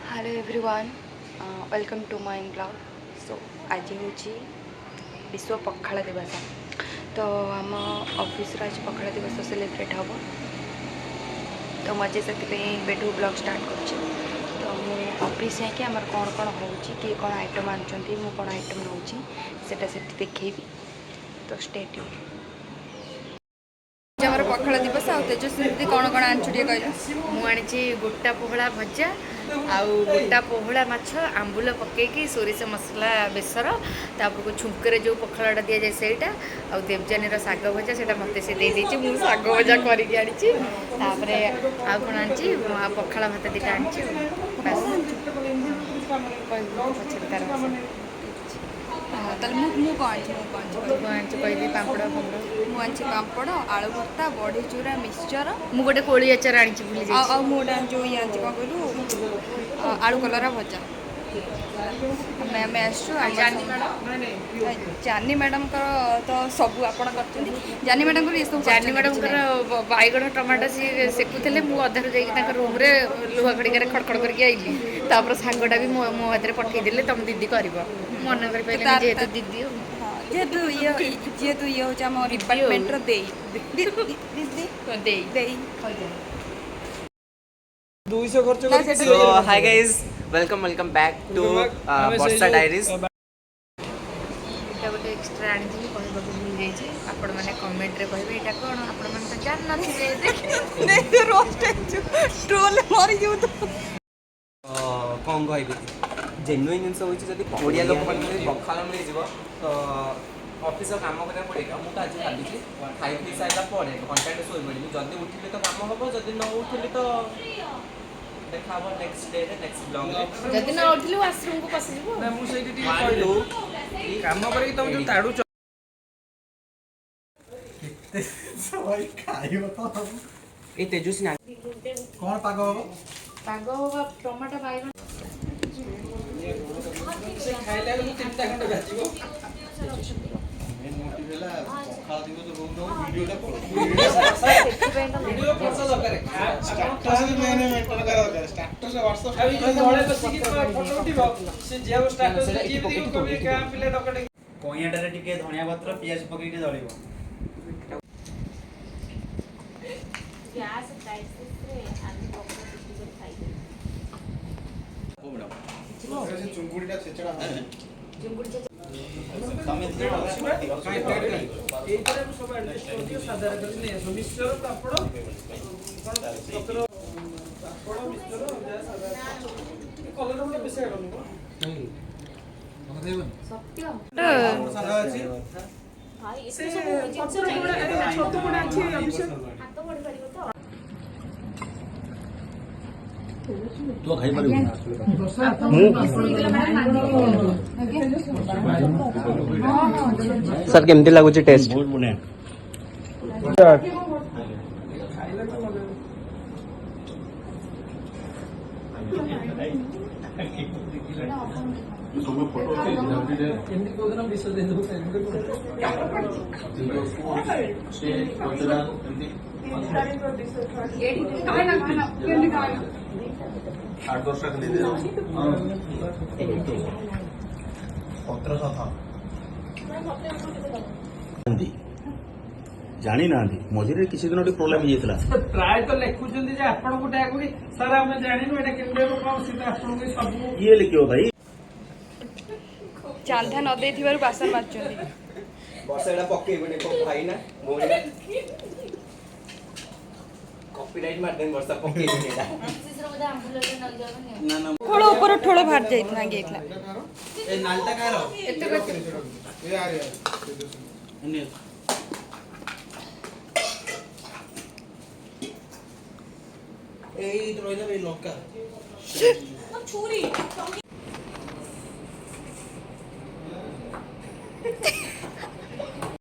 Hello everyone, welcome to my blog. So आज हूँ विश्व पखाला दिवस। तो आम ऑफिस आज पखाला दिवस सेलिब्रेट हम। तो मुझे से बेठू ब्लॉग स्टार्ट कर। तो मुझे ऑफिस जाकि आम कौन कौन हो किए कौन आइटम आनुंट मु कौन आइटम नौटा से देखेबी। तो स्टे ट्यून। आमर पखाला दिवस आ तेजस्वी कौन कौन आनु टे कह। मुझे गोटा पोहला भजा आउ गोटा पोहला माछ आंबुल पकईकी सोरिष मसला बेसर तापर छुंकरे जो पखालाटा दि जाए सेटा आ देवजानी साग भजा से मत से देदेची मुझे साग भजा करके आनी आ कौन आनी पखाला भात दीटा आनी कहली पापड़ मुझे पापड़ आलू भर्ता बड़ी चूरा मिक्सचर मुझे गोटे कोली आचार आनी भूली मुझे जो ये आनी कौन कहलु आलू कलरा भजा। आम जानी मैडम तो सब आप जानी मैडम जानी मैडम बैगण टमाटो सी सेकुले मुझे अधारू जा रूम लुहा खड़िकार खड़खड़ करके आईली तापर सांगटा भी मो हाथ में पठेदेले तुम दीदी कर मन कर जेहेतु दीदी जेहेतु ये हूँ department hi guys welcome back to Varsha diaries. गोटे एक्सट्रा आनी कहवाक भूल जाइए आपण मैंने कमेंट रे कहे यहाँ कौन आपण मैंने तो जान कौन कह जेन्युइन जिन हो ओडिया लोक मैंने पखाल मिल तो ऑफिस काम करने पड़ेगा। मुझे आज भावी खाई पी सारापर घंटे शो पड़ी जल्दी उठिले तो काम हम जदि न उठिले तो देखा हम नेक्स्ट डे नेक्स्ट ब्लॉग जदि न उठिले वाशरूम को पसिबो ना मु सेठी टी कहलु काम करे तुम जो ताडू केते सवाई खाइबो तो ए तेजस्वी कौन पाग हो टमाटो बैगण से खाइला मु 3 घंटा भाजीबो पखाल दिवस रूम दो वीडियोटा वीडियो परसा दरकार स्टेटस मैंने मेंटेन करा दरकार स्टेटस व्हाट्सएप अभी घरे बसिकी फोटो उठिबो से जेव स्टेटस जी भी कभी का पिले डकटे कइयाटारे टिके धनिया पत्र पियाज पकई के दळिबो गैस क्राइसिस रे आलू पकड़ कुटी कर खाइबे ओ बडा से चुंगुडीटा छेचड़ा चिंगुड़ी तमे काई प्लेट एई तरह सब एडजस्ट कर दियो साधारण कर ने मिक्सचर पापड़ कोन पत्र पापड़ मिक्सचर जा साधारण कलर वाला बेसे आडनु नहीं महादेवन सत्य सादा अछि भाई इसे सब जिंस रे छोटू बड़ा अछि अभिषेक हाथ बढ़ पड़िबो तो तो खाई परबो सर केमती लागुची टेस्ट बहुत बढ़िया एमडी प्रोग्राम विषय दे दो जानी ना मझे किसी दिन प्रोब्लेम हो प्राय तो लिखुचंदी जे आपण को टैग भी सर हमें जानिनु एटा केमबे कोन सीता आपण को सब ये लिखियो भाई चांदा न देथिबारु बासन मारचंदी वर्षा एटा पक्के बने को भाई ना मोरे कॉपीराइट मार देन वर्षा पक्के बनेला तीसरा बोले आंबुल ले न जाबो ना ना थोड़ा ऊपर थोड़ा बाहर जाइत ना गेतला ए नालटा कारो एते ए यार এই রইলা এই লঙ্কা छुरी